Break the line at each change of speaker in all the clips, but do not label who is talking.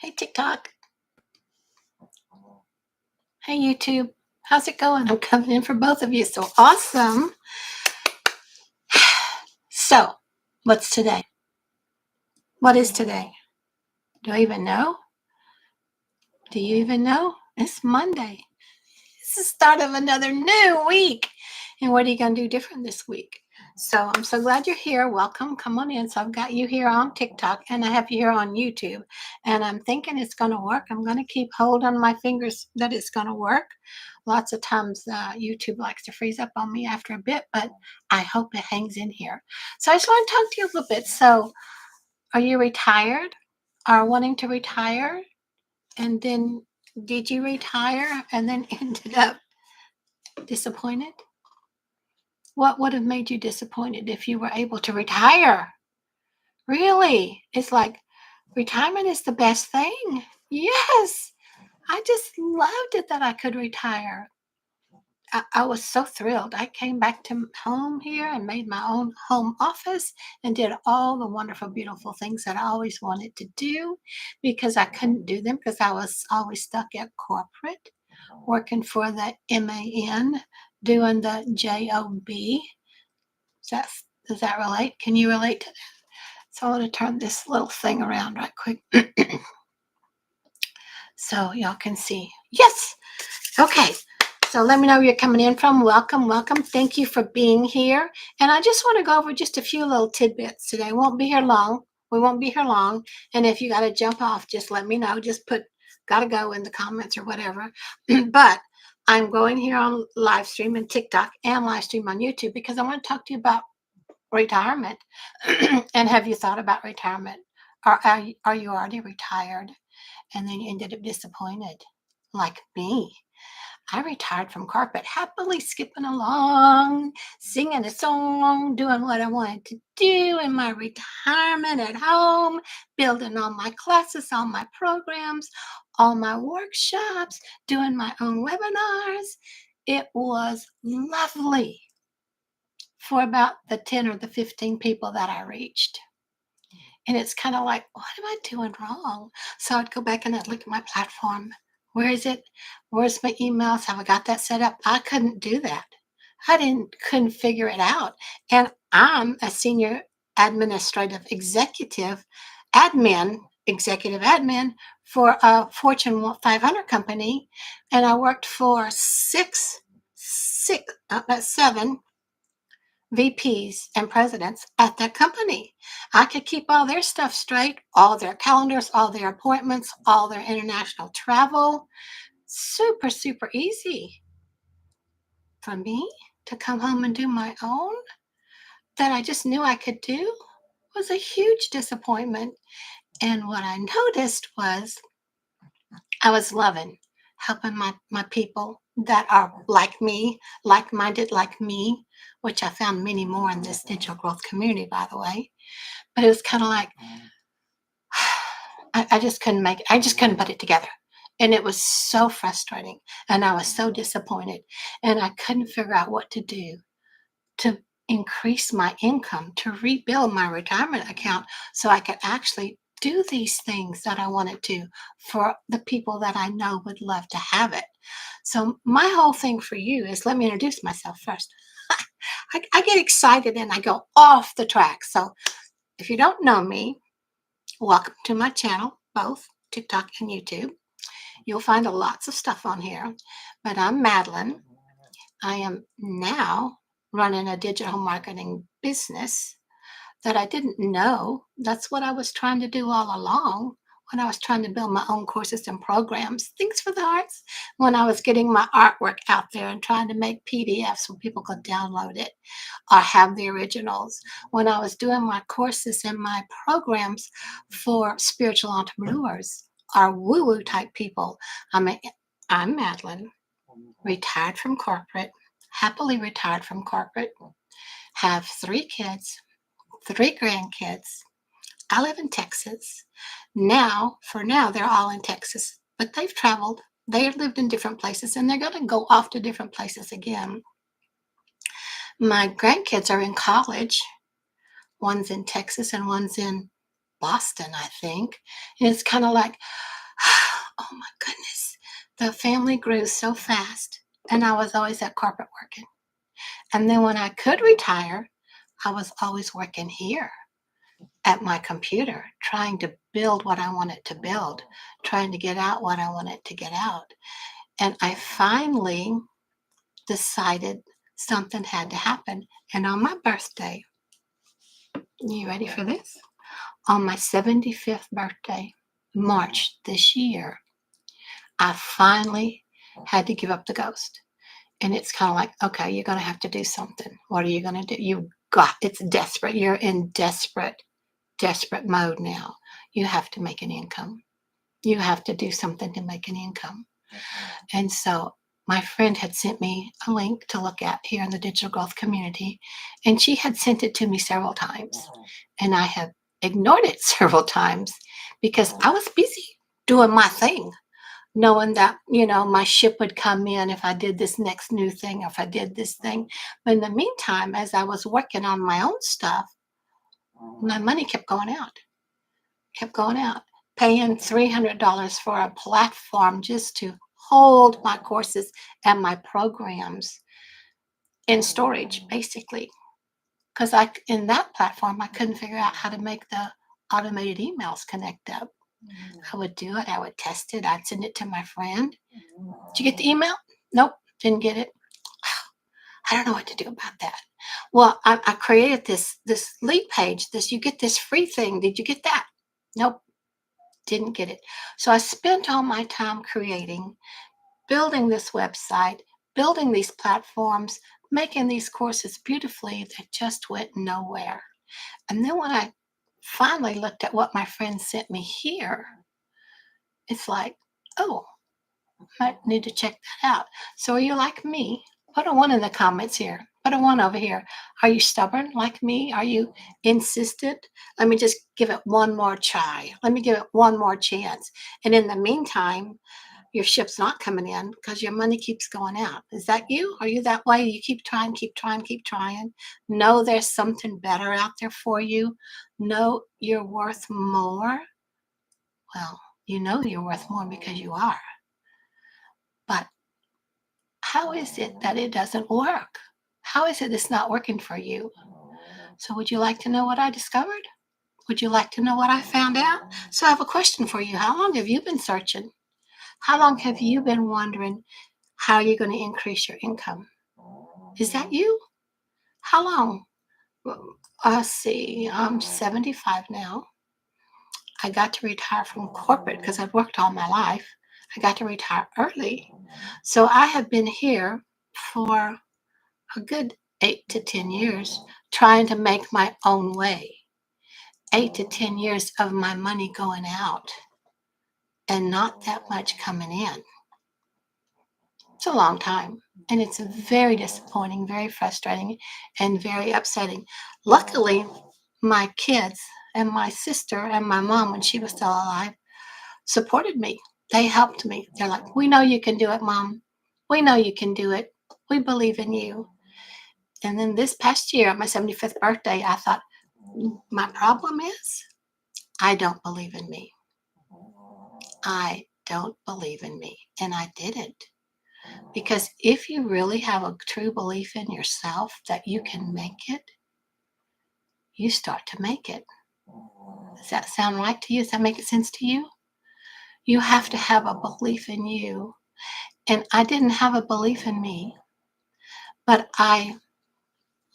Hey, TikTok. Hey, YouTube. How's it going? I'm coming in for both of you. So awesome. So, what's today? What is today? Do I even know? Do you even know? It's Monday. It's the start of another new week. And what are you going to do different this week? So I'm so glad you're here. Welcome. Come on in. So I've got you here on TikTok and I have you here on YouTube. And I'm thinking it's going to work. I'm going to keep hold on my fingers that it's going to work. Lots of times YouTube likes to freeze up on me after a bit, but I hope it hangs in here. So I just want to talk to you a little bit. So are you retired? Are wanting to retire? And then did you retire and then ended up disappointed? What would have made you disappointed if you were able to retire? Really? It's like retirement is the best thing. Yes. I just loved it that I could retire. I was so thrilled. I came back to home here and made my own home office and did all the wonderful, beautiful things that I always wanted to do because I couldn't do them because I was always stuck at corporate, working for the MAN, doing the JOB. Does that relate? Can you relate to that? So I want to turn this little thing around right quick so y'all can see. Yes. Okay. So let me know where you're coming in from. Welcome, welcome. Thank you for being here. And I just want to go over just a few little tidbits today. Won't be here long. We won't be here long. And if you got to jump off, just let me know. Just put gotta go in the comments or whatever. But I'm going here on live stream and TikTok and live stream on YouTube because I want to talk to you about retirement. And have you thought about retirement? Are you already retired and then you ended up disappointed like me? I retired from corporate, happily skipping along, singing a song, doing what I wanted to do in my retirement at home, building all my classes, all my programs, all my workshops, doing my own webinars. It was lovely for about the 10 or the 15 people that I reached. And it's kind of like, what am I doing wrong? So I'd go back and I'd look at my platform. Where is it? Where's my emails? Have I got that set up? I couldn't do that. Couldn't figure it out. And I'm a senior administrative executive admin for a Fortune 500 company. And I worked for seven VPs and presidents at that company. I could keep all their stuff straight, all their calendars, all their appointments, all their international travel. Super, super easy for me to come home and do my own that I just knew I could do was a huge disappointment. And what I noticed was I was loving helping my people that are like me, like-minded like me, which I found many more in this digital growth community, by the way. But it was kind of like, I just couldn't make it. I just couldn't put it together. And it was so frustrating. And I was so disappointed. And I couldn't figure out what to do to increase my income, to rebuild my retirement account so I could actually do these things that I wanted to for the people that I know would love to have it. So my whole thing for you is, let me introduce myself first. I get excited and I go off the track. So if you don't know me, welcome to my channel, both TikTok and YouTube. You'll find lots of stuff on here. But I'm Madeline. I am now running a digital marketing business that I didn't know. That's what I was trying to do all along when I was trying to build my own courses and programs, things for the arts, when I was getting my artwork out there and trying to make PDFs so people could download it or have the originals, when I was doing my courses and my programs for spiritual entrepreneurs or woo-woo type people. I'm Madeline, retired from corporate, happily retired from corporate, have 3 kids, 3 grandkids. I live in Texas. For now, they're all in Texas, but they've traveled. They've lived in different places, and they're going to go off to different places again. My grandkids are in college. One's in Texas and one's in Boston, I think. And it's kind of like, oh my goodness, the family grew so fast, and I was always at corporate working. And then when I could retire, I was always working here at my computer, trying to build what I wanted to build, trying to get out what I wanted to get out. And I finally decided something had to happen. And on my birthday, you ready for this? On my 75th birthday, March this year, I finally had to give up the ghost. And it's kind of like, okay, you're going to have to do something. What are you going to do? It's desperate. You're in desperate mode now. You have to make an income. You have to do something to make an income. And so my friend had sent me a link to look at here in the digital growth community, and she had sent it to me several times. And I have ignored it several times because I was busy doing my thing, knowing that, my ship would come in if I did this next new thing, or if I did this thing. But in the meantime, as I was working on my own stuff, my money kept going out, paying $300 for a platform just to hold my courses and my programs in storage, basically. Because in that platform, I couldn't figure out how to make the automated emails connect up. I would do it. I would test it. I'd send it to my friend. Did you get the email? Nope, didn't get it. I don't know what to do about that. Well, I created this lead page. You get this free thing. Did you get that? Nope, didn't get it. So I spent all my time building this website, building these platforms, making these courses beautifully that just went nowhere. And then when I finally looked at what my friend sent me here, it's like, oh, I need to check that out. So are you like me? Put a 1 in the comments here. Put a 1 over here. Are you stubborn like me? Are you insistent? Let me just give it one more try. Let me give it one more chance. And in the meantime, your ship's not coming in because your money keeps going out. Is that you? Are you that way? You keep trying, keep trying, keep trying. Know there's something better out there for you. Know you're worth more. Well, you know you're worth more because you are. But how is it that it doesn't work? How is it it's not working for you? So would you like to know what I discovered? Would you like to know what I found out? So I have a question for you. How long have you been searching? How long have you been wondering how you're going to increase your income? Is that you? How long? Well, let's see. I'm 75 now. I got to retire from corporate because I've worked all my life. I got to retire early. So I have been here for a good 8 to 10 years trying to make my own way. 8 to 10 years of my money going out and not that much coming in. It's a long time, and it's very disappointing, very frustrating, and very upsetting. Luckily, my kids and my sister and my mom, when she was still alive, supported me. They helped me. They're like, we know you can do it, Mom. We know you can do it. We believe in you. And then this past year, on my 75th birthday, I thought, my problem is I don't believe in me. I don't believe in me. And I didn't. Because if you really have a true belief in yourself that you can make it, you start to make it. Does that sound right to you? Does that make sense to you? You have to have a belief in you. And I didn't have a belief in me, but I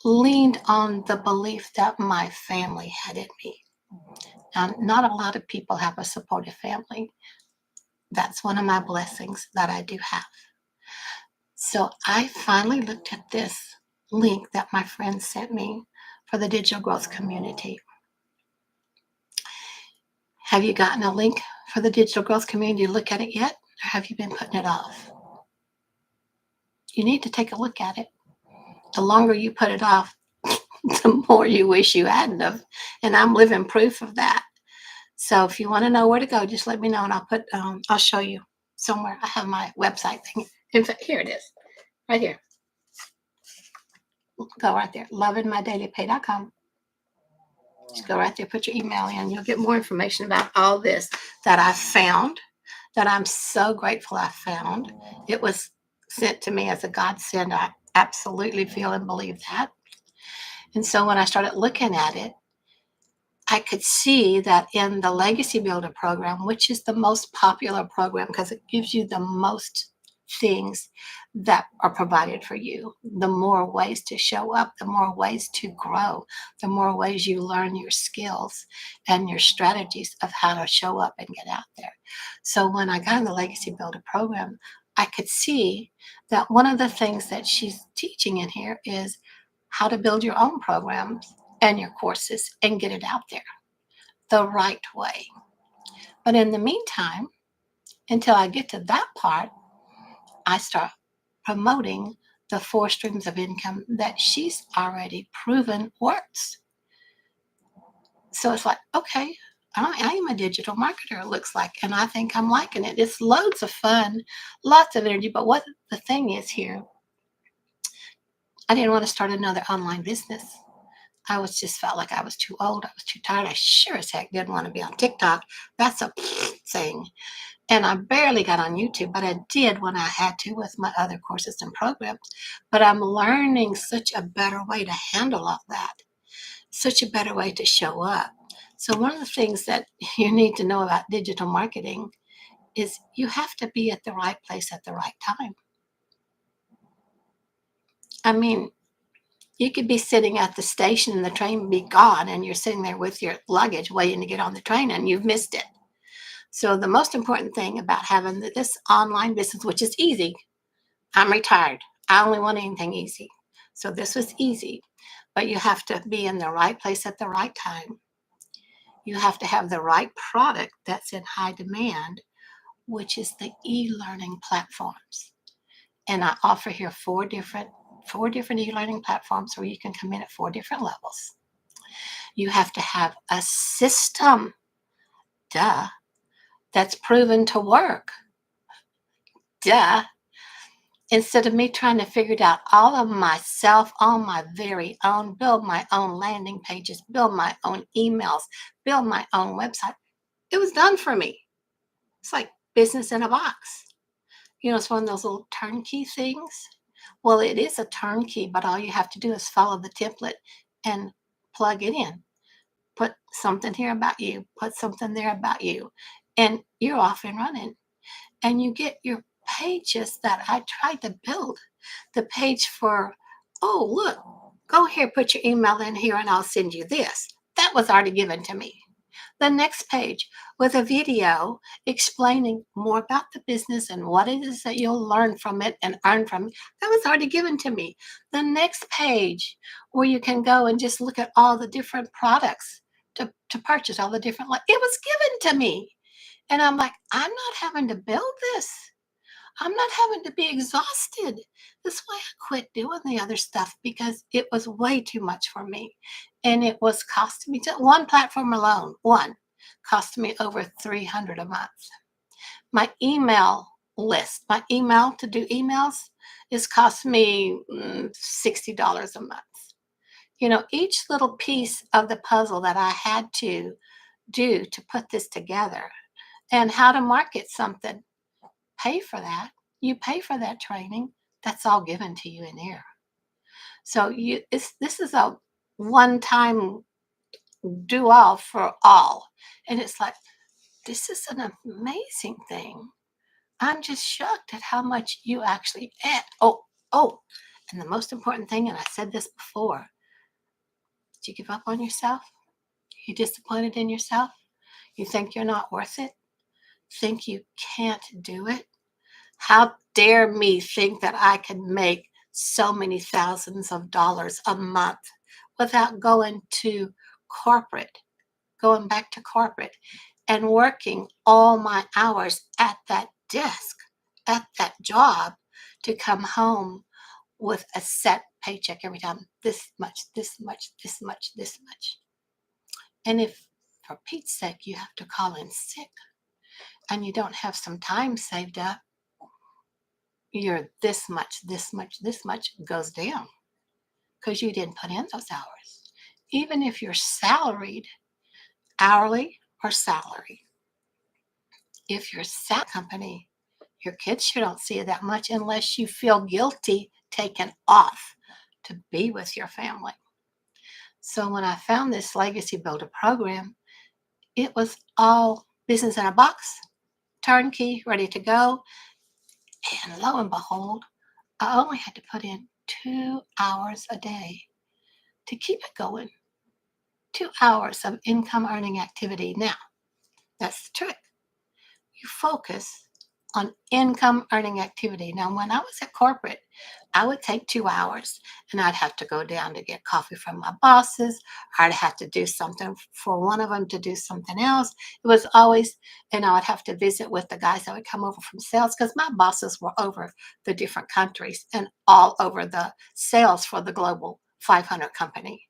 leaned on the belief that my family had in me. Now, not a lot of people have a supportive family. That's one of my blessings that I do have. So I finally looked at this link that my friend sent me for the digital growth community. Have you gotten a link for the digital growth community to look at it yet? Or have you been putting it off? You need to take a look at it. The longer you put it off, the more you wish you hadn't have. And I'm living proof of that. So if you want to know where to go, just let me know and I'll show you somewhere. I have my website thing. In fact, here it is, right here. Go right there, lovingmydailypay.com. Just go right there, put your email in. You'll get more information about all this that I found that I'm so grateful I found. It was sent to me as a godsend. I absolutely feel and believe that. And so when I started looking at it, I could see that in the Legacy Builder program, which is the most popular program because it gives you the most things that are provided for you, the more ways to show up, the more ways to grow, the more ways you learn your skills and your strategies of how to show up and get out there. So when I got in the Legacy Builder program, I could see that one of the things that she's teaching in here is how to build your own programs and your courses and get it out there the right way. But in the meantime, until I get to that part, I start promoting the 4 streams of income that she's already proven works. So it's like, okay, I am a digital marketer, it looks like, and I think I'm liking it. It's loads of fun, lots of energy. But what the thing is here, I didn't want to start another online business. I was just felt like I was too old. I was too tired. I sure as heck didn't want to be on TikTok. That's a thing. And I barely got on YouTube, but I did when I had to with my other courses and programs. But I'm learning such a better way to handle all that, such a better way to show up. So one of the things that you need to know about digital marketing is you have to be at the right place at the right time. I mean, you could be sitting at the station and the train would be gone, and you're sitting there with your luggage waiting to get on the train and you've missed it. So the most important thing about having this online business, which is easy, I'm retired. I only want anything easy. So this was easy, but you have to be in the right place at the right time. You have to have the right product that's in high demand, which is the e-learning platforms. And I offer here four different e-learning platforms where you can come in at 4 different levels. You have to have a system, duh, that's proven to work, duh. Instead of me trying to figure it out all of myself on my very own, build my own landing pages, build my own emails, build my own website, it was done for me. It's like business in a box. It's one of those little turnkey things. Well, it is a turnkey, but all you have to do is follow the template and plug it in. Put something here about you, put something there about you, and you're off and running. And you get your pages that I tried to build. The page for, oh, look, go here, put your email in here, and I'll send you this. That was already given to me. The next page with a video explaining more about the business and what it is that you'll learn from it and earn from it. That was already given to me. The next page where you can go and just look at all the different products to purchase, all the different, it was given to me. And I'm like, I'm not having to build this. I'm not having to be exhausted. That's why I quit doing the other stuff because it was way too much for me. And it was costing me, just one platform alone, one, cost me over $300 a month. My email list, my email to do emails is cost me $60 a month. Each little piece of the puzzle that I had to do to put this together and how to market something, pay for that. You pay for that training. That's all given to you in here. So this is a one-time do all for all. And it's like, this is an amazing thing. I'm just shocked at how much you actually add. Oh, and the most important thing, and I said this before, did you give up on yourself? You disappointed in yourself? You think you're not worth it? Think you can't do it? How dare me think that I can make so many thousands of dollars a month without going back to corporate and working all my hours at that desk, at that job to come home with a set paycheck every time, this much, this much, this much, this much. And if, for Pete's sake, you have to call in sick and you don't have some time saved up, your this much, this much, this much goes down because you didn't put in those hours. Even if you're salaried, hourly or salary, if you're a company, your kids you don't see it that much unless you feel guilty taking off to be with your family. So when I found this Legacy Builder program, it was all business in a box, turnkey, ready to go. And lo and behold, I only had to put in 2 hours a day to keep it going. 2 hours of income earning activity. Now, that's the trick. You focus on income earning activity. Now, when I was at corporate, I would take 2 hours and I'd have to go down to get coffee from my bosses. I'd have to do something for one of them to do something else. It was always, and I would have to visit with the guys that would come over from sales because my bosses were over the different countries and all over the sales for the global 500 company.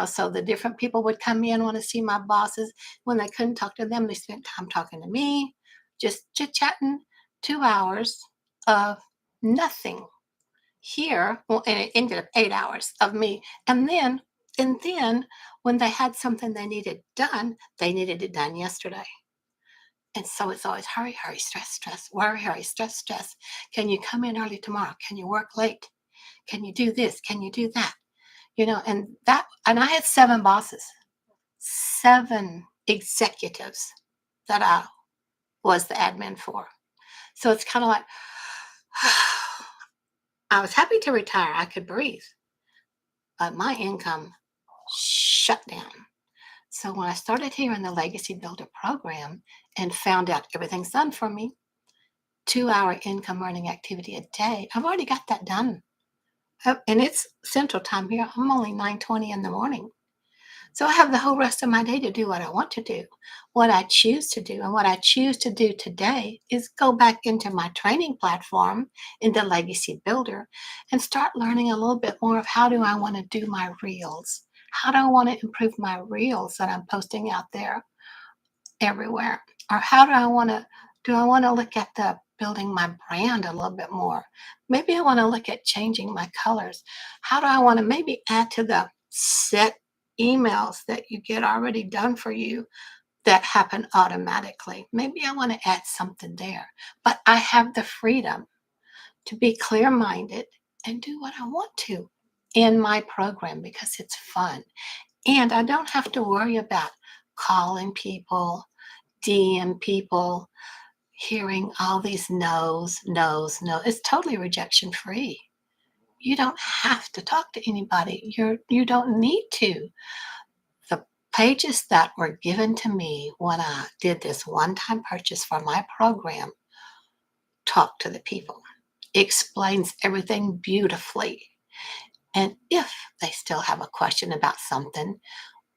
So the different people would come in, want to see my bosses. When they couldn't talk to them, they spent time talking to me, just chit-chatting. 2 hours of nothing here. Well, and it ended up 8 hours of me. And then when they had something they needed done, they needed it done yesterday. And so it's always hurry, hurry, stress, stress, worry, hurry, stress, stress. Can you come in early tomorrow? Can you work late? Can you do this? Can you do that? And I had 7 bosses, 7 executives that I was the admin for. So it's kind of like, I was happy to retire. I could breathe, but my income shut down. So when I started here in the Legacy Builder program and found out everything's done for me, 2-hour income earning activity a day, I've already got that done. And it's Central Time here. I'm only 9:20 in the morning. So I have the whole rest of my day to do what I want to do, what I choose to do. And what I choose to do today is go back into my training platform in the Legacy Builder and start learning a little bit more of how do I want to do my reels? How do I want to improve my reels that I'm posting out there everywhere? Or how do I want to look at the building my brand a little bit more? Maybe I want to look at changing my colors. How do I want to maybe add to the set emails that you get already done for you that happen automatically? Maybe I want to add something there, but I have the freedom to be clear minded and do what I want to in my program because it's fun. And I don't have to worry about calling people, DM people, hearing all these no's, no's, no. It's totally rejection free. You don't have to talk to anybody. You don't need to. The pages that were given to me when I did this one-time purchase for my program talk to the people. Explains everything beautifully. And if they still have a question about something,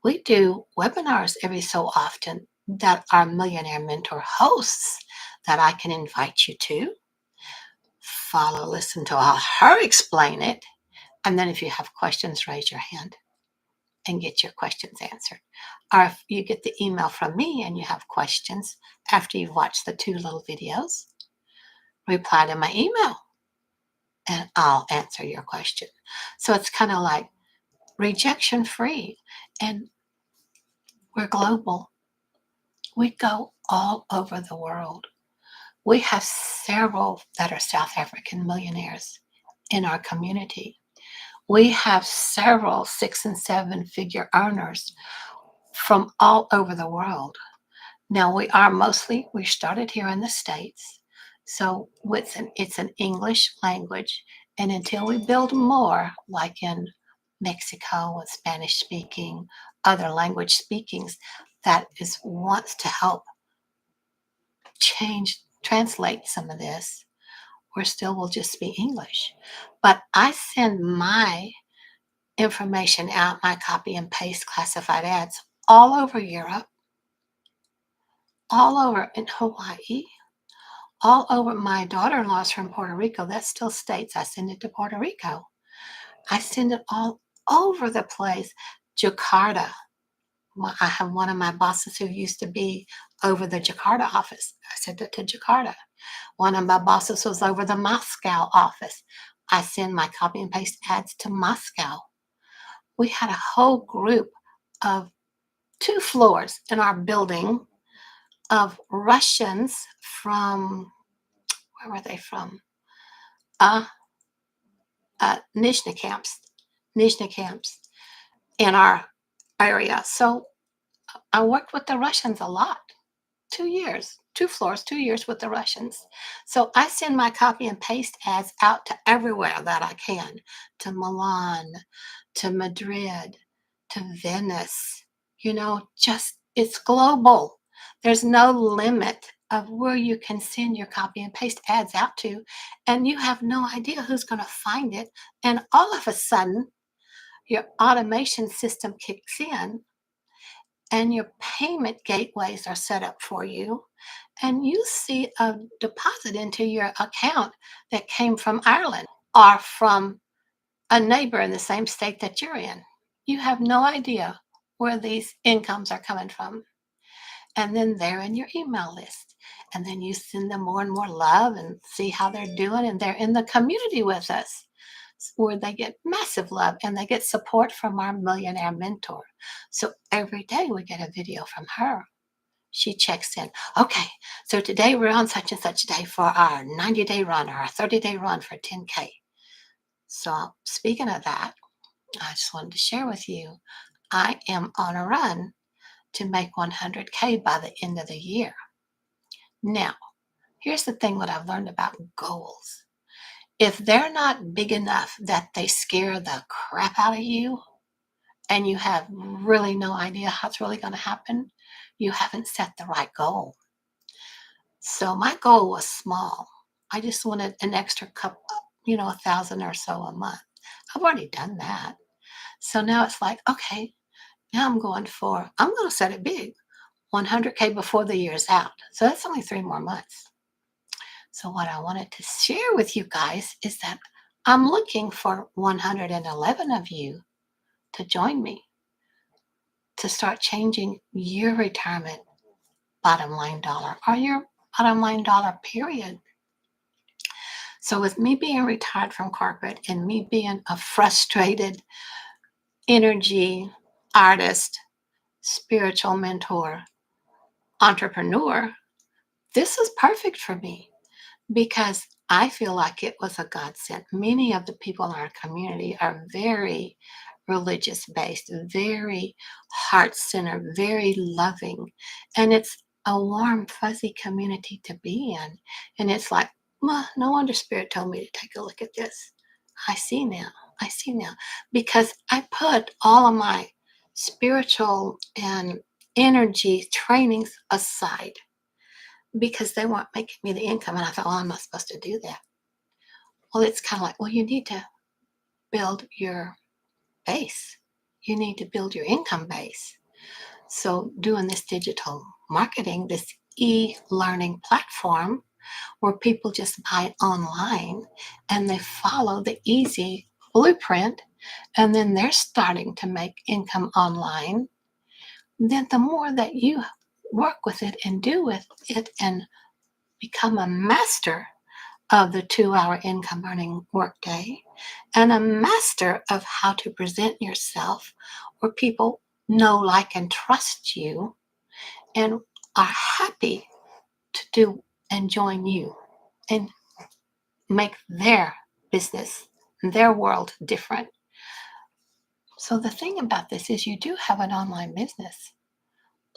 we do webinars every so often that are Millionaire Mentor hosts that I can invite you to. Follow, listen to her explain it. And then if you have questions, raise your hand and get your questions answered. Or if you get the email from me and you have questions after you've watched the 2 little videos, reply to my email and I'll answer your question. So it's kind of like rejection free. And we're global. We go all over the world. We have several that are South African millionaires in our community. We have several 6 and 7 figure earners from all over the world. Now we started here in the States. So it's an English language. And until we build more, like in Mexico with Spanish speaking, other language speakings, that wants to help translate some of this, or still will just be English. But I send my information out, my copy and paste classified ads all over Europe, all over in Hawaii, all over. My daughter-in-law's from Puerto Rico. That still states I send it to Puerto Rico. I send it all over the place. Jakarta. I have one of my bosses who used to be over the Jakarta office. I sent it to Jakarta. One of my bosses was over the Moscow office. I send my copy and paste ads to Moscow. We had a whole group of 2 floors in our building of Russians from, where were they from? Uh, Nizhny camps, Nizhny camps in our area. So I worked with the Russians a lot. 2 years, 2 floors, 2 years with the Russians. So I send my copy and paste ads out to everywhere that I can, to Milan, to Madrid, to Venice. Just it's global. There's no limit of where you can send your copy and paste ads out to, and you have no idea who's going to find it. And all of a sudden, your automation system kicks in and your payment gateways are set up for you, and you see a deposit into your account that came from Ireland or from a neighbor in the same state that you're in. You have no idea where these incomes are coming from. And then they're in your email list. And then you send them more and more love and see how they're doing. And they're in the community with us where they get massive love and they get support from our millionaire mentor. So every day we get a video from her. She checks in. Okay, so today we're on such and such day for our 90-day run or our 30-day run for 10K. So speaking of that, I just wanted to share with you, I am on a run to make 100K by the end of the year. Now, here's the thing what I've learned about goals. If they're not big enough that they scare the crap out of you and you have really no idea how it's really going to happen, you haven't set the right goal. So my goal was small. I just wanted an extra couple, 1,000 or so a month. I've already done that. So now it's like, okay, now I'm going to set it big, 100K before the year's out. So that's only 3 more months. So what I wanted to share with you guys is that I'm looking for 111 of you to join me to start changing your retirement bottom line dollar or your bottom line dollar period. So with me being retired from corporate and me being a frustrated energy artist, spiritual mentor, entrepreneur, this is perfect for me because I feel like it was a godsend. Many of the people in our community are very religious based, very heart centered, very loving. And it's a warm, fuzzy community to be in. And it's like, well, no wonder Spirit told me to take a look at this. I see now. I see now. Because I put all of my spiritual and energy trainings aside because they weren't making me the income. And I thought, well, I'm not supposed to do that. Well, it's kind of like, well, you need to build your base. You need to build your income base. So doing this digital marketing, this e-learning platform where people just buy online and they follow the easy blueprint and then they're starting to make income online, then the more that you work with it and do with it and become a master of the 2-hour income earning workday and a master of how to present yourself where people know, like, and trust you and are happy to do and join you and make their business, their world different. So the thing about this is you do have an online business,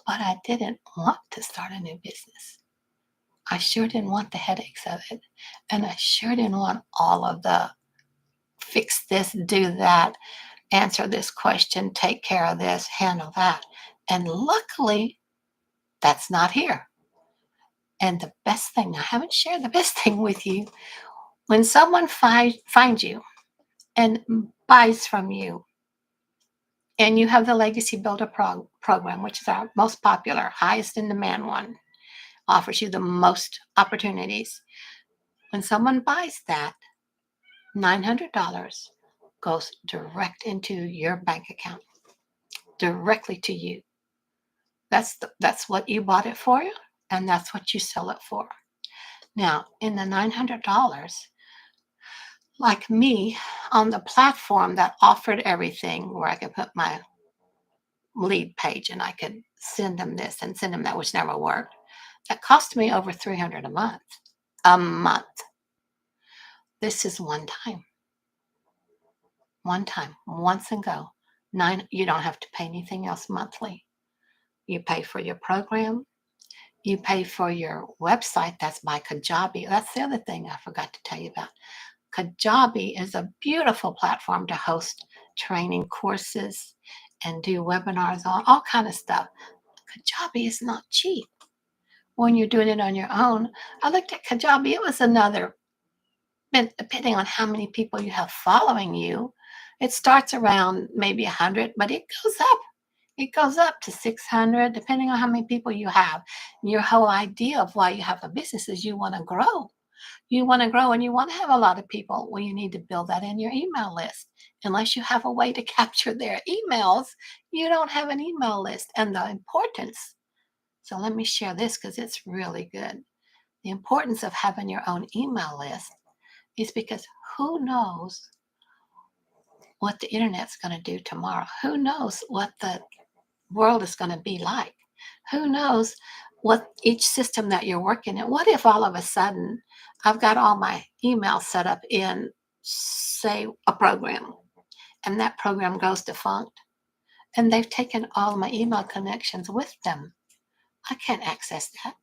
but I didn't want to start a new business. I sure didn't want the headaches of it. And I sure didn't want all of the fix this, do that, answer this question, take care of this, handle that. And luckily, that's not here. And the best thing, I haven't shared the best thing with you. When someone finds you and buys from you, and you have the Legacy Builder program, which is our most popular, highest in demand one, offers you the most opportunities. When someone buys that, $900 goes direct into your bank account, directly to you. That's what you bought it for, and that's what you sell it for. Now, in the $900, like me, on the platform that offered everything where I could put my lead page and I could send them this and send them that, which never worked. That cost me over 300 a month. A month. This is one time, once and go. You don't have to pay anything else monthly. You pay for your program. You pay for your website. That's by Kajabi. That's the other thing I forgot to tell you about. Kajabi is a beautiful platform to host training courses and do webinars on all kind of stuff. Kajabi is not cheap when you're doing it on your own. I looked at Kajabi. It was another, depending on how many people you have following you, it starts around maybe 100, but it goes up. It goes up to 600, depending on how many people you have. Your whole idea of why you have a business is you want to grow. You want to grow and you want to have a lot of people. Well, you need to build that in your email list. Unless you have a way to capture their emails, you don't have an email list. And the importance, so let me share this because it's really good. The importance of having your own email list is because who knows what the internet's going to do tomorrow? Who knows what the world is going to be like? Who knows what each system that you're working in? What if all of a sudden I've got all my emails set up in, say, a program, and that program goes defunct, and they've taken all my email connections with them? I can't access that.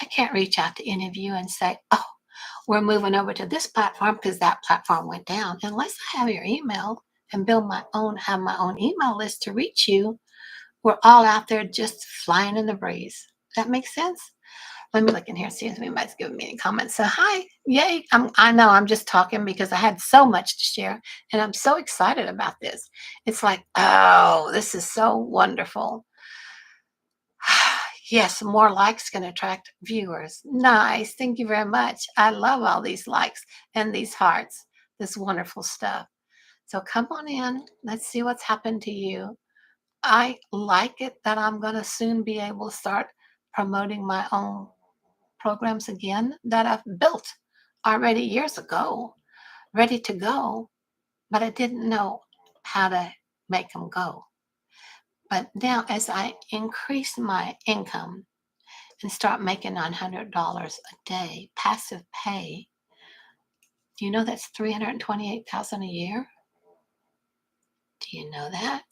I can't reach out to any of you and say, oh, we're moving over to this platform because that platform went down. Unless I have your email and have my own email list to reach you, we're all out there just flying in the breeze. That makes sense? Let me look in here and see if anybody's giving me any comments. So, hi, yay. I know I'm just talking because I had so much to share and I'm so excited about this. It's like, oh, this is so wonderful. Yes, more likes can attract viewers. Nice. Thank you very much. I love all these likes and these hearts, this wonderful stuff. So, come on in. Let's see what's happened to you. I like it that I'm going to soon be able to start promoting my own programs again that I've built already years ago, ready to go, but I didn't know how to make them go. But now, as I increase my income and start making $900 a day, passive pay, do you know that's $328,000 a year? Do you know that?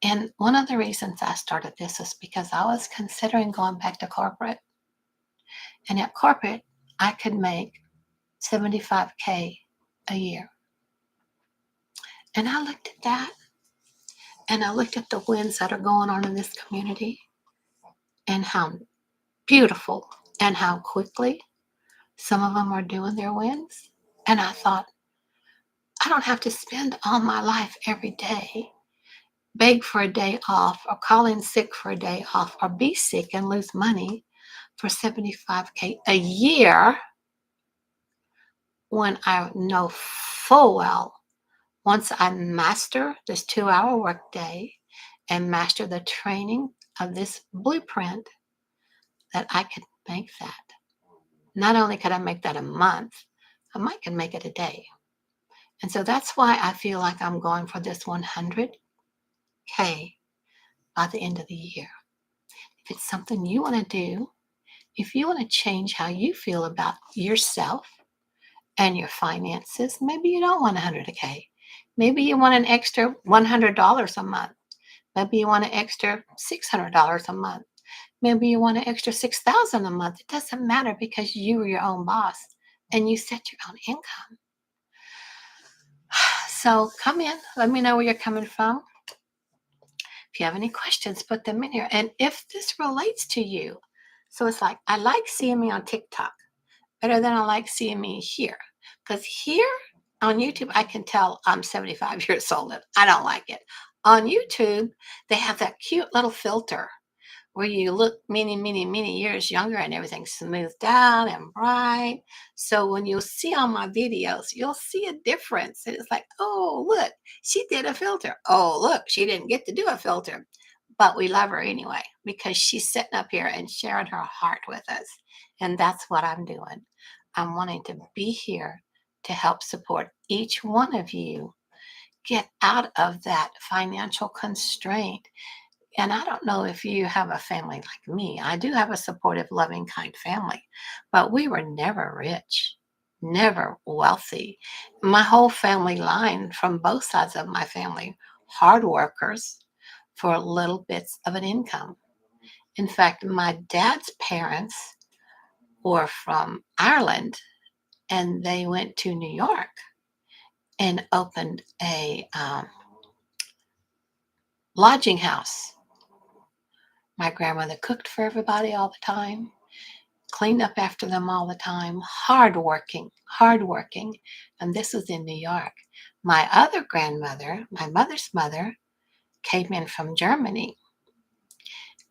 And one of the reasons I started this is because I was considering going back to corporate. And at corporate, I could make $75K a year. And I looked at that and I looked at the wins that are going on in this community and how beautiful and how quickly some of them are doing their wins. And I thought, I don't have to spend all my life every day, beg for a day off or call in sick for a day off or be sick and lose money for $75K a year when I know full well once I master this 2-hour workday and master the training of this blueprint, that I could make that. Not only could I make that a month, I might can make it a day. And so that's why I feel like I'm going for this 100K by the end of the year. If it's something you want to do, if you want to change how you feel about yourself and your finances, maybe you don't want 100K. Maybe you want an extra $100 a month. Maybe you want an extra $600 a month. Maybe you want an extra $6,000 a month. It doesn't matter because you are your own boss and you set your own income. So come in. Let me know where you're coming from. If you have any questions, put them in here. And if this relates to you, so it's like, I like seeing me on TikTok better than I like seeing me here. Because here on YouTube, I can tell I'm 75 years old and I don't like it. On YouTube, they have that cute little filter where you look many years younger and everything's smoothed out and bright. So when you'll see on my videos, you'll see a difference. And it's like, oh, look, she did a filter. Oh, look, she didn't get to do a filter. But we love her anyway because she's sitting up here and sharing her heart with us. And that's what I'm doing. I'm wanting to be here to help support each one of you get out of that financial constraint. And I don't know if you have a family like me. I do have a supportive, loving, kind family, but we were never rich, never wealthy. My whole family line from both sides of my family, hard workers for little bits of an income. In fact, my dad's parents were from Ireland and they went to New York and opened a lodging house. My grandmother cooked for everybody all the time, cleaned up after them all the time, hardworking, hardworking. And this was in New York. My other grandmother, my mother's mother, came in from Germany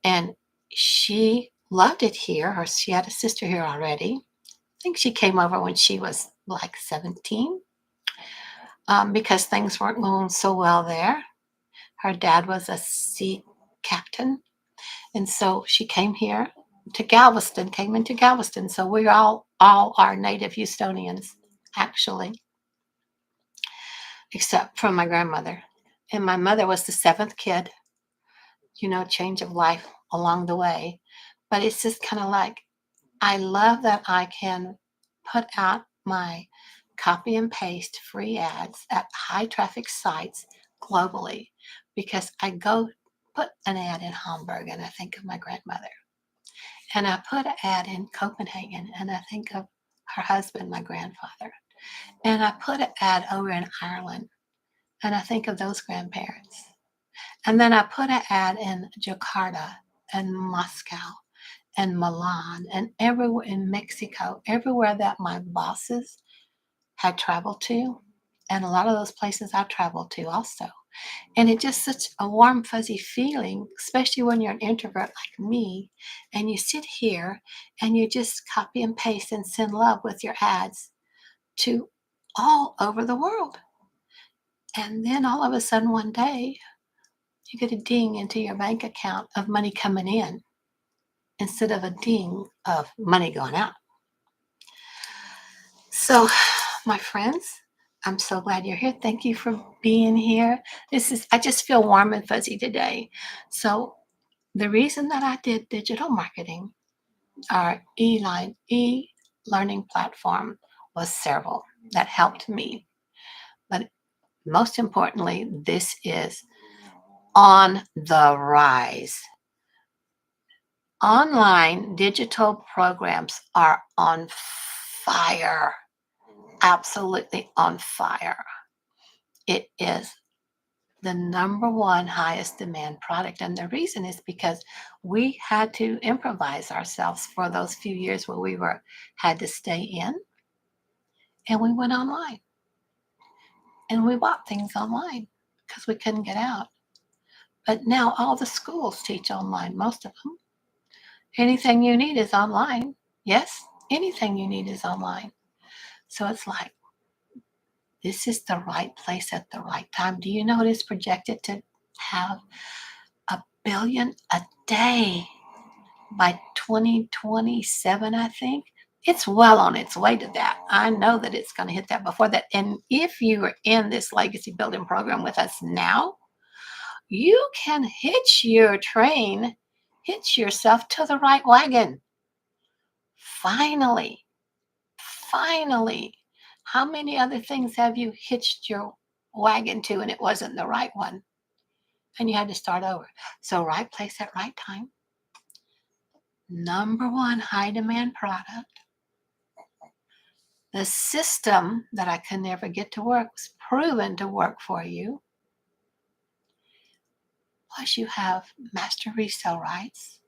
and she loved it here, or she had a sister here already. I think she came over when she was like 17 because things weren't going so well there. Her dad was a sea captain. And so she came here to Galveston, came into Galveston. So we're all are native Houstonians, actually, except for my grandmother. And my mother was the seventh kid, change of life along the way. But it's just kind of like, I love that I can put out my copy and paste free ads at high traffic sites globally because I go put an ad in Hamburg and I think of my grandmother. And I put an ad in Copenhagen and I think of her husband, my grandfather. And I put an ad over in Ireland and I think of those grandparents. And then I put an ad in Jakarta and Moscow and Milan and everywhere in Mexico, everywhere that my bosses had traveled to. And a lot of those places I traveled to also. And it's just such a warm, fuzzy feeling, especially when you're an introvert like me and you sit here and you just copy and paste and send love with your ads to all over the world. And then all of a sudden, one day, you get a ding into your bank account of money coming in instead of a ding of money going out. So, my friends, I'm so glad you're here. Thank you for being here. I just feel warm and fuzzy today. So, the reason that I did digital marketing, our e-learning platform, was several that helped me. But most importantly, this is on the rise. Online digital programs are on fire, absolutely on fire. It is the number one highest demand product. And the reason is because we had to improvise ourselves for those few years where we had to stay in and we went online and we bought things online because we couldn't get out. But now all the schools teach online, most of them. Anything you need is online. Yes, anything you need is online. So it's like, this is the right place at the right time. Do you know it is projected to have 1 billion a day by 2027, I think? It's well on its way to that. I know that it's going to hit that before that. And if you are in this legacy building program with us now, you can hitch yourself to the right wagon. Finally, finally. How many other things have you hitched your wagon to and it wasn't the right one? And you had to start over. So, right place at right time. Number one high demand product. The system that I could never get to work was proven to work for you. Plus, you have master resale rights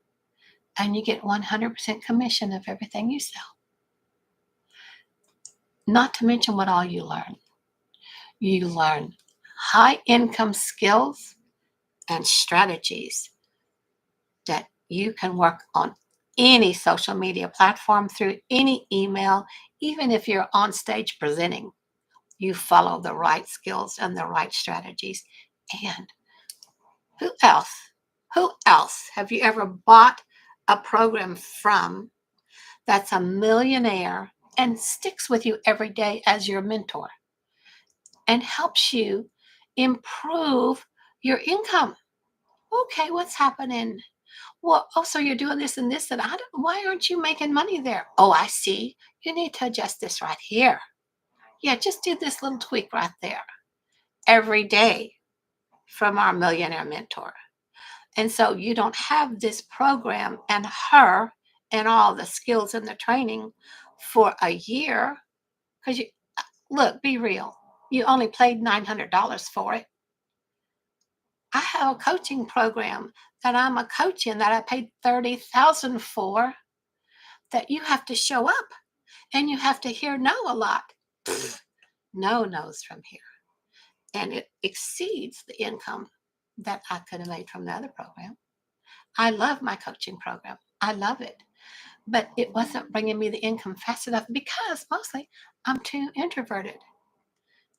and you get 100% commission of everything you sell. Not to mention what all you learn. You learn high income skills and strategies that you can work on any social media platform through any email, even if you're on stage presenting. You follow the right skills and the right strategies. And who else? Who else have you ever bought a program from that's a millionaire and sticks with you every day as your mentor and helps you improve your income? Okay, what's happening? Well, oh, so you're doing this and this, and why aren't you making money there? Oh, I see. You need to adjust this right here. Yeah, just do this little tweak right there every day from our millionaire mentor. And so you don't have this program and her and all the skills and the training for a year because you look, be real. You only paid $900 for it. I have a coaching program that I'm a coach in that I paid 30,000 for that you have to show up and you have to hear no a lot. No knows from here. And it exceeds the income that I could have made from the other program. I love my coaching program. I love it. But it wasn't bringing me the income fast enough because mostly I'm too introverted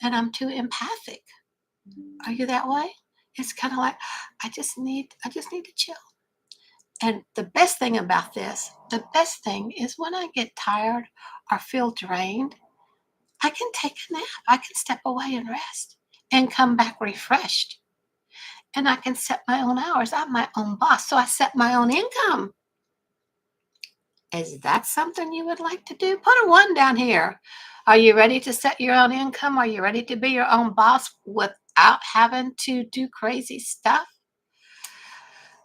and I'm too empathic. Are you that way? It's kind of like I just need to chill. And the best thing about this, the best thing is when I get tired or feel drained, I can take a nap. I can step away and rest and come back refreshed. And I can set my own hours. I'm my own boss. So I set my own income. Is that something you would like to do? Put a one down here. Are you ready to set your own income? Are you ready to be your own boss without having to do crazy stuff?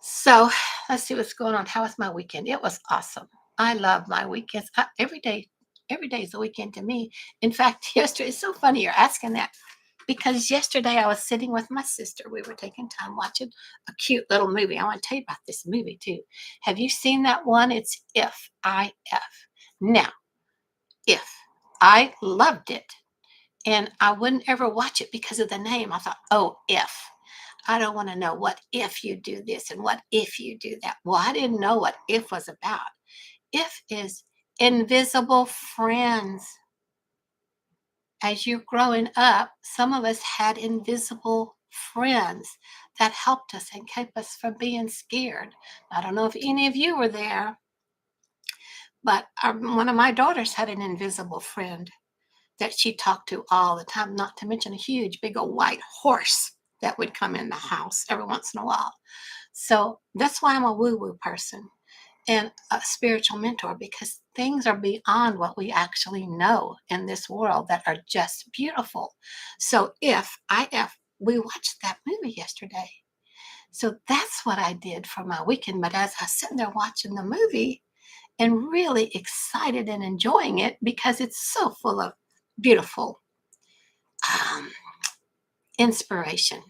So let's see what's going on. How was my weekend? It was awesome. I love my weekends. Every day is a weekend to me. In fact, yesterday, it's so funny you're asking that because yesterday I was sitting with my sister. We were taking time watching a cute little movie. I want to tell you about this movie too. Have you seen that one? It's If, I-F. Now, If. I loved it. And I wouldn't ever watch it because of the name. I thought, oh, if. I don't want to know what if you do this and what if you do that. Well, I didn't know what if was about. If is invisible friends. As you're growing up, some of us had invisible friends that helped us and kept us from being scared. I don't know if any of you were there, but one of my daughters had an invisible friend that she talked to all the time, not to mention a huge, big old white horse that would come in the house every once in a while. So that's why I'm a woo woo person and a spiritual mentor because things are beyond what we actually know in this world that are just beautiful. So we watched that movie yesterday. So that's what I did for my weekend. But as I was sitting there watching the movie and really excited and enjoying it because it's so full of beautiful um, inspiration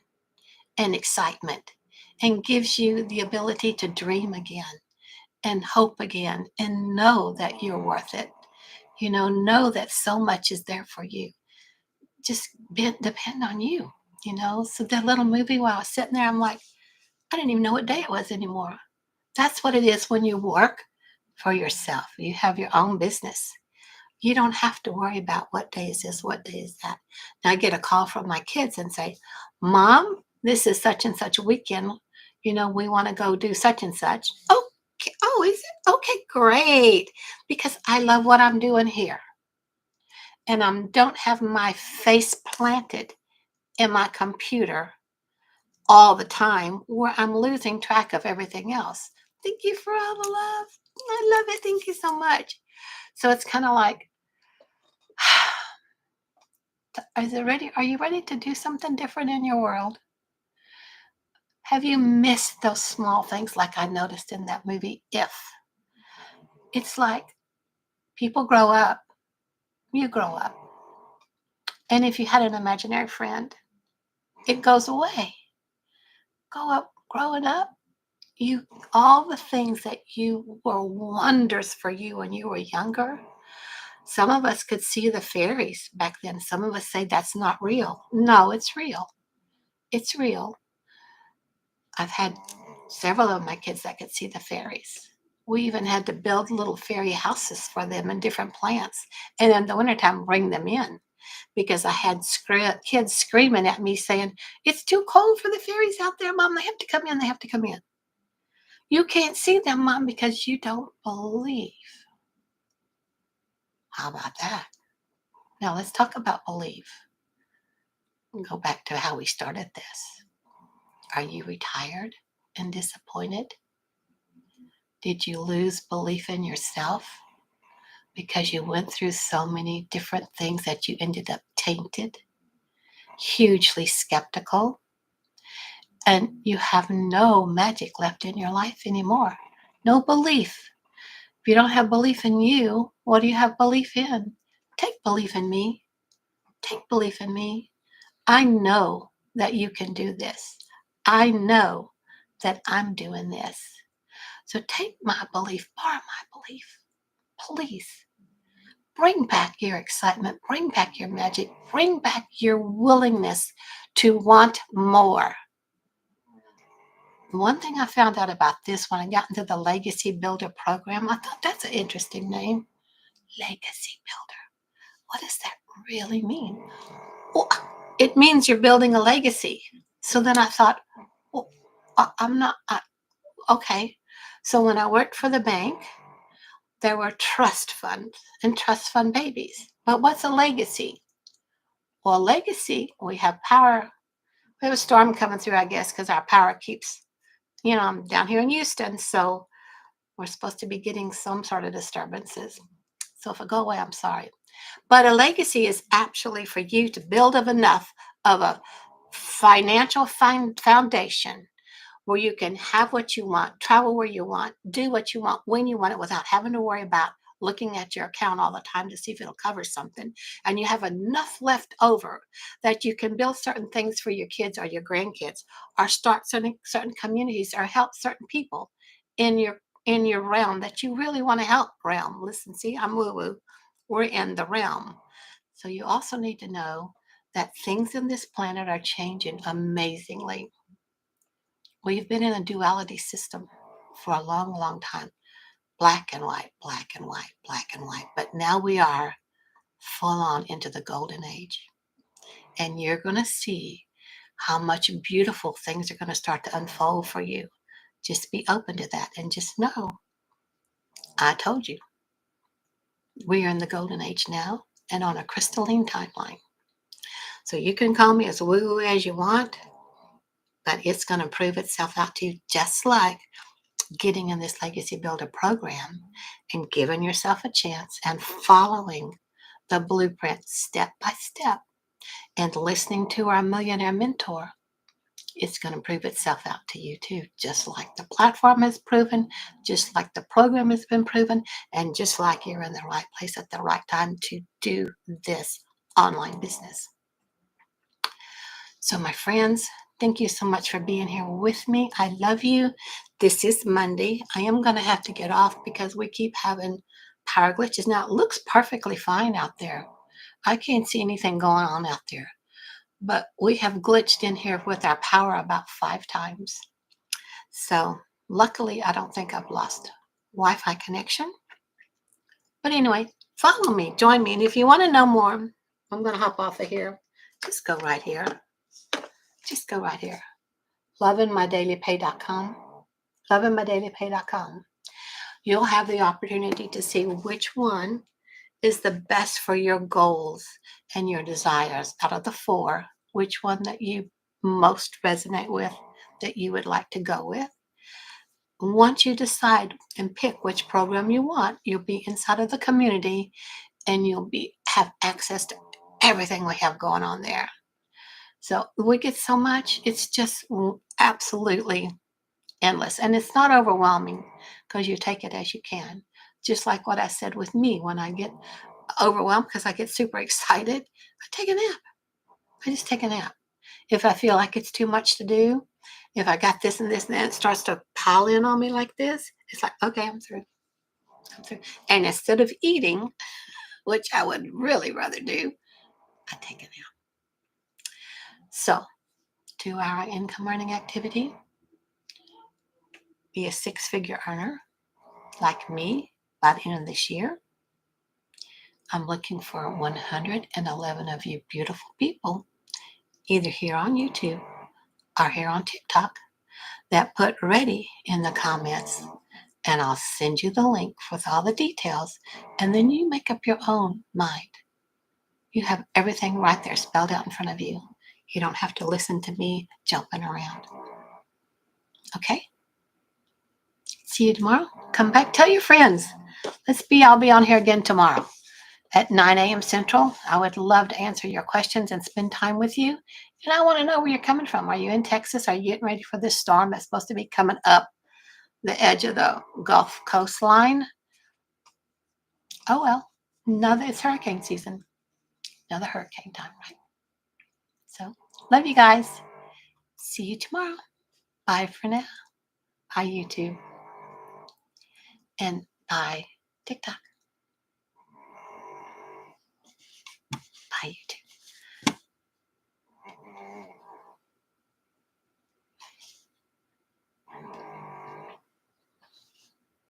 and excitement and gives you the ability to dream again and hope again and know that you're worth it. Know that so much is there for you. Just depend on you, So that little movie while I was sitting there, I'm like, I didn't even know what day it was anymore. That's what it is when you work for yourself. You have your own business. You don't have to worry about what day is this, what day is that. Now I get a call from my kids and say, Mom, this is such and such a weekend. We want to go do such and such. Okay. Oh, is it? Okay, great. Because I love what I'm doing here. And I don't have my face planted in my computer all the time where I'm losing track of everything else. Thank you for all the love. I love it. Thank you so much. So it's kind of like, are you ready to do something different in your world? Have you missed those small things like I noticed in that movie, If? It's like people grow up, you grow up. And if you had an imaginary friend, it goes away. Growing up, you all the things that you were wonders for you when you were younger. Some of us could see the fairies back then. Some of us say that's not real. No, it's real. It's real. I've had several of my kids that could see the fairies. We even had to build little fairy houses for them and different plants. And in the wintertime, bring them in because I had kids screaming at me saying, it's too cold for the fairies out there, Mom. They have to come in. They have to come in. You can't see them, Mom, because you don't believe. How about that? Now let's talk about belief. Go back to how we started this. Are you retired? and disappointed? Did you lose belief in yourself because you went through so many different things that you ended up tainted, hugely skeptical, and you have no magic left in your life anymore? No belief. If you don't have belief in you, what do you have belief in? Take belief in me. Take belief in me. I know that you can do this. I know that I'm doing this. So take my belief, borrow my belief. Please bring back your excitement, bring back your magic, bring back your willingness to want more. One thing I found out about this when I got into the Legacy Builder program, I thought that's an interesting name. Legacy Builder. What does that really mean? Well, it means you're building a legacy. So then I thought, well, I'm not, okay. So when I worked for the bank, there were trust funds and trust fund babies. But what's a legacy? Well, a legacy, we have power. We have a storm coming through, I guess, because our power keeps, I'm down here in Houston. So we're supposed to be getting some sort of disturbances. So if I go away, I'm sorry. But a legacy is actually for you to build of enough of a financial foundation where you can have what you want, travel where you want, do what you want when you want it without having to worry about looking at your account all the time to see if it'll cover something. And you have enough left over that you can build certain things for your kids or your grandkids, or start certain communities, or help certain people in your realm that you really want to help. Realm. Listen, see, I'm woo-woo. We're in the realm. So you also need to know that things in this planet are changing amazingly. We've been in a duality system for a long, long time. Black and white, black and white, black and white. But now we are full on into the golden age. And you're going to see how much beautiful things are going to start to unfold for you. Just be open to that and just know, I told you, we are in the golden age now and on a crystalline timeline. So you can call me as woo as you want, but it's going to prove itself out to you, just like getting in this Legacy Builder program and giving yourself a chance and following the blueprint step by step and listening to our millionaire mentor. It's going to prove itself out to you too, just like the platform has proven, just like the program has been proven, and just like you're in the right place at the right time to do this online business. So, my friends, thank you so much for being here with me. I love you. This is Monday. I am going to have to get off because we keep having power glitches. Now, it looks perfectly fine out there. I can't see anything going on out there. But we have glitched in here with our power about 5 times. So, luckily, I don't think I've lost Wi Fi connection. But anyway, follow me, join me. And if you want to know more, I'm going to hop off of here. Just go right here. Just go right here. lovingmydailypay.com. lovingmydailypay.com. You'll have the opportunity to see which one is the best for your goals and your desires out of the 4, which one that you most resonate with, that you would like to go with. Once you decide and pick which program you want, you'll be inside of the community and you'll have access to everything we have going on there. So we get so much, it's just absolutely endless. And it's not overwhelming because you take it as you can. Just like what I said with me, when I get overwhelmed because I get super excited, I take a nap. I just take a nap. If I feel like it's too much to do, if I got this and this and that, it starts to pile in on me like this, it's like, okay, I'm through. I'm through. And instead of eating, which I would really rather do, I take a nap. So, 2-hour income earning activity, be a 6-figure earner like me by the end of this year. I'm looking for 111 of you beautiful people, either here on YouTube or here on TikTok, that put ready in the comments, and I'll send you the link with all the details, and then you make up your own mind. You have everything right there spelled out in front of you. You don't have to listen to me jumping around. Okay? See you tomorrow. Come back. Tell your friends. I'll be on here again tomorrow at 9 a.m. Central. I would love to answer your questions and spend time with you. And I want to know where you're coming from. Are you in Texas? Are you getting ready for this storm that's supposed to be coming up the edge of the Gulf coastline? Oh, well, it's hurricane season. Another hurricane time, right? So, love you guys. See you tomorrow. Bye for now. Bye, YouTube. And bye, TikTok.